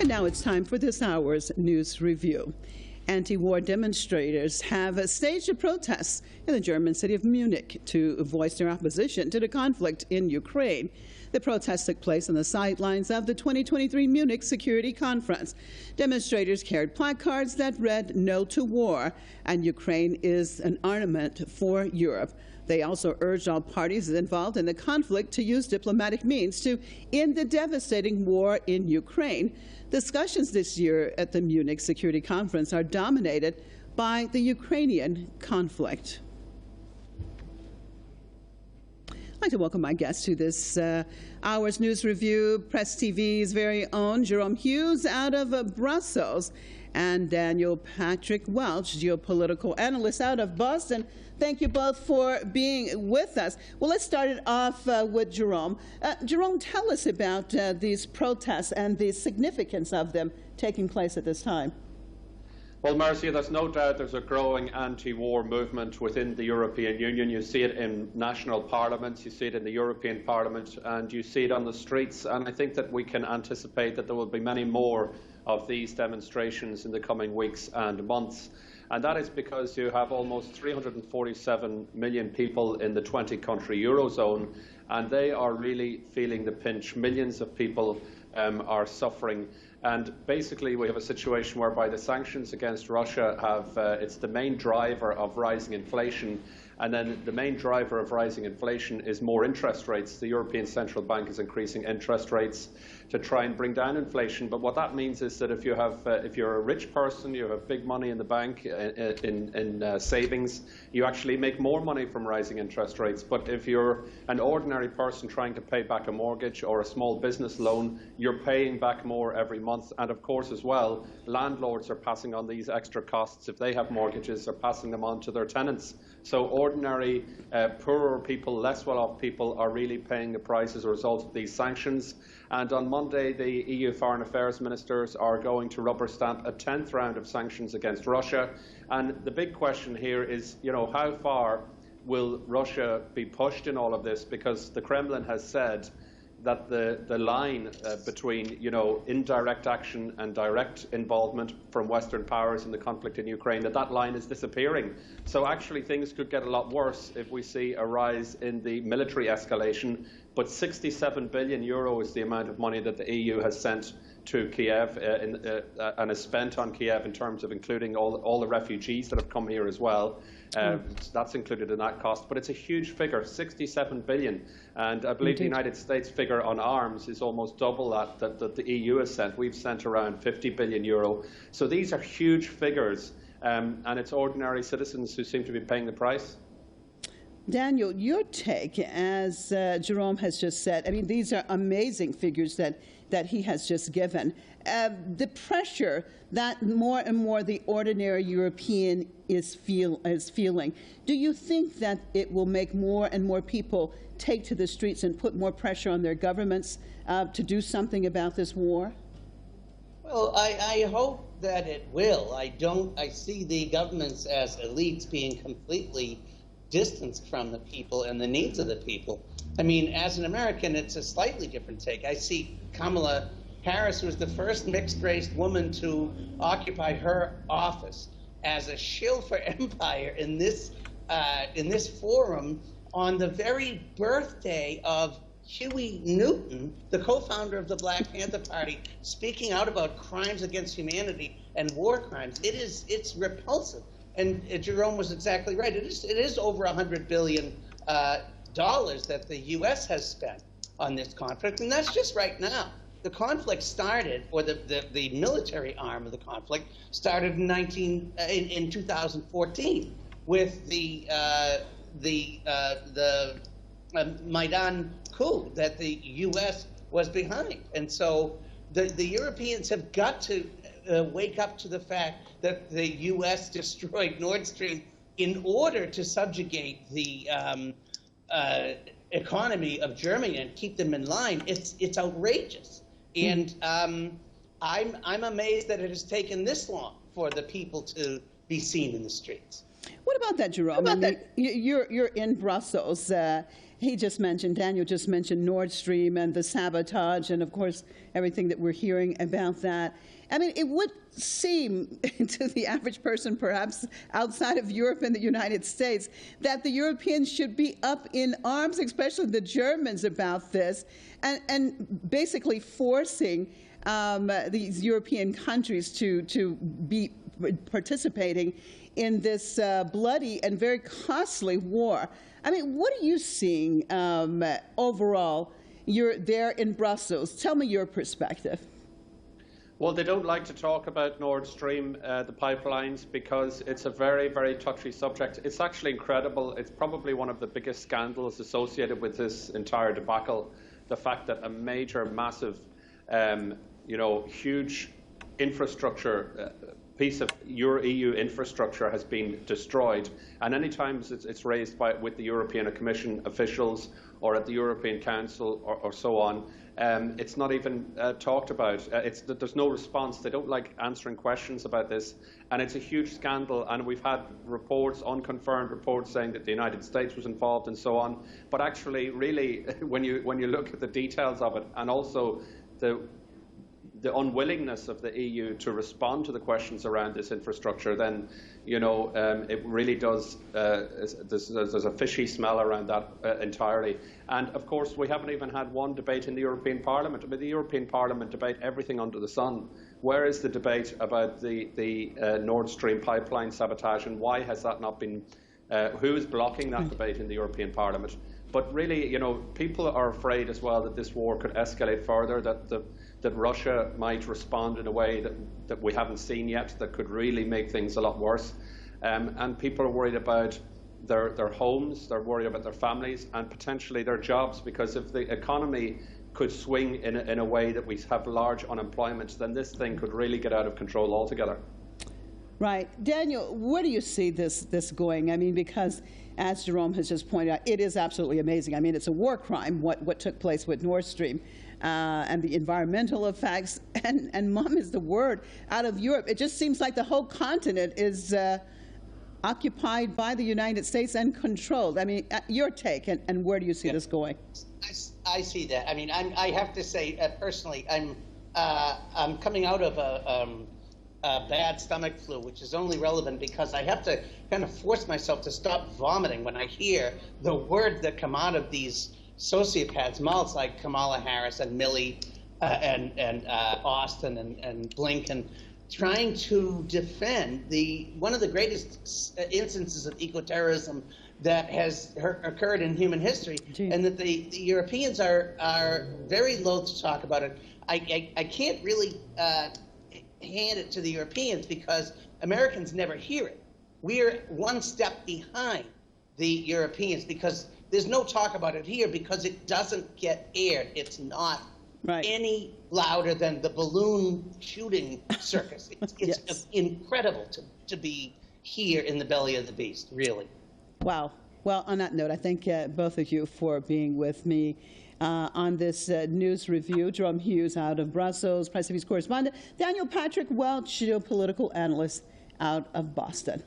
And now it's time for this hour's news review. Anti-war demonstrators have staged a protest in the German city of Munich to voice their opposition to the conflict in Ukraine. The protest took place on the sidelines of the 2023 Munich Security Conference. Demonstrators carried placards that read "No to War" and "Ukraine is an armament for Europe." They also urged all parties involved in the conflict to use diplomatic means to end the devastating war in Ukraine. Discussions this year at the Munich Security Conference are dominated by the Ukrainian conflict. I'd like to welcome my guest to this hour's news review, Press TV's very own Gerome Hughes out of Brussels, and Daniel Patrick Welch, geopolitical analyst out of Boston. Thank you both for being with us. Well, let's start it off with Gerome. Gerome, tell us about these protests and the significance of them taking place at this time. Well, Marcia, there's no doubt there's a growing anti-war movement within the European Union. You see it in national parliaments, you see it in the European Parliament, and you see it on the streets. And I think that we can anticipate that there will be many more of these demonstrations in the coming weeks and months. And that is because you have almost 347 million people in the 20-country Eurozone, and they are really feeling the pinch. Millions of people are suffering. And basically, we have a situation whereby the sanctions against Russia have, it's the main driver of rising inflation. And then the main driver of rising inflation is more interest rates. The European Central Bank is increasing interest rates to try and bring down inflation. But what that means is that if you have, if you're a rich person, you have big money in the bank in savings, you actually make more money from rising interest rates. But if you're an ordinary person trying to pay back a mortgage or a small business loan, you're paying back more every month. And of course, as well, landlords are passing on these extra costs. If they have mortgages, they're passing them on to their tenants. So ordinary, poorer people, less well-off people are really paying the price as a result of these sanctions. And on Monday, the EU Foreign Affairs Ministers are going to rubber stamp a 10th round of sanctions against Russia. And the big question here is, how far will Russia be pushed in all of this? Because the Kremlin has said that the line between, indirect action and direct involvement from Western powers in the conflict in Ukraine, that line is disappearing. So actually things could get a lot worse if we see a rise in the military escalation. But 67 billion euro is the amount of money that the EU has sent to Kiev and has spent on Kiev in terms of including all the refugees that have come here as well. That's included in that cost. But it's a huge figure, 67 billion. And I believe the United States figure on arms is almost double that the EU has sent. We've sent around 50 billion euro. So these are huge figures, and it's ordinary citizens who seem to be paying the price. Daniel, your take, as Gerome has just said, I mean, these are amazing figures that he has just given. The pressure that more and more the ordinary European is feeling, do you think that it will make more and more people take to the streets and put more pressure on their governments to do something about this war? Well, I hope that it will. I see the governments as elites being completely distanced from the people and the needs of the people. I mean, as an American, it's a slightly different take. I see Kamala Harris, who was the first mixed-race woman to occupy her office, as a shill for empire in this forum on the very birthday of Huey Newton, the co-founder of the Black Panther Party, speaking out about crimes against humanity and war crimes. It's repulsive. And Gerome was exactly right. It is over $100 billion that the U.S. has spent on this conflict, and that's just right now. The conflict started, or the military arm of the conflict started in 2014 with the Maidan Coup that the U.S. was behind, and so the Europeans have got to wake up to the fact that the U.S. destroyed Nord Stream in order to subjugate the economy of Germany and keep them in line. It's outrageous, and I'm amazed that it has taken this long for the people to be seen in the streets. What about that, Gerome? You're in Brussels, Daniel just mentioned Nord Stream and the sabotage, and of course, everything that we're hearing about that. I mean, it would seem to the average person, perhaps outside of Europe and the United States, that the Europeans should be up in arms, especially the Germans, about this, and basically forcing these European countries to be participating in this bloody and very costly war. I mean, what are you seeing overall? You're there in Brussels. Tell me your perspective. Well, they don't like to talk about Nord Stream, the pipelines, because it's a very, very touchy subject. It's actually incredible. It's probably one of the biggest scandals associated with this entire debacle. The fact that a major, massive, huge infrastructure piece of your EU infrastructure has been destroyed, and any times it's raised with the European Commission officials or at the European Council or so on, it's not even talked about. There's no response. They don't like answering questions about this, and it's a huge scandal. And we've had reports, unconfirmed reports, saying that the United States was involved and so on. But actually, really, when you look at the details of it, and also the unwillingness of the EU to respond to the questions around this infrastructure, then it really does. There's a fishy smell around that entirely. And of course, we haven't even had one debate in the European Parliament. I mean, the European Parliament debate everything under the sun. Where is the debate about the Nord Stream pipeline sabotage, and why has that not been? Who is blocking that debate in the European Parliament? But really, people are afraid as well that this war could escalate further, that Russia might respond in a way that we haven't seen yet, that could really make things a lot worse. And people are worried about their homes, they're worried about their families, and potentially their jobs, because if the economy could swing in a way that we have large unemployment, then this thing could really get out of control altogether. Right. Daniel, where do you see this going? I mean, because as Gerome has just pointed out, it is absolutely amazing. I mean, it's a war crime, what took place with Nord Stream. And the environmental effects, and mom is the word, out of Europe. It just seems like the whole continent is occupied by the United States and controlled. I mean, your take, and where do you see this going? I see that. I mean, I have to say, personally, I'm coming out of a bad stomach flu, which is only relevant because I have to kind of force myself to stop vomiting when I hear the words that come out of these sociopaths, mouths like Kamala Harris and Milley and Austin and Blinken, trying to defend one of the greatest instances of eco-terrorism that has occurred in human history, and that the Europeans are very loath to talk about it. I can't really hand it to the Europeans because Americans never hear it. We're one step behind the Europeans because there's no talk about it here because it doesn't get aired. It's not any louder than the balloon shooting circus. It's yes. Incredible to be here in the belly of the beast, really. Wow. Well, on that note, I thank both of you for being with me on this news review. Gerome Hughes out of Brussels, Press TV's correspondent. Daniel Patrick Welch, geopolitical analyst out of Boston.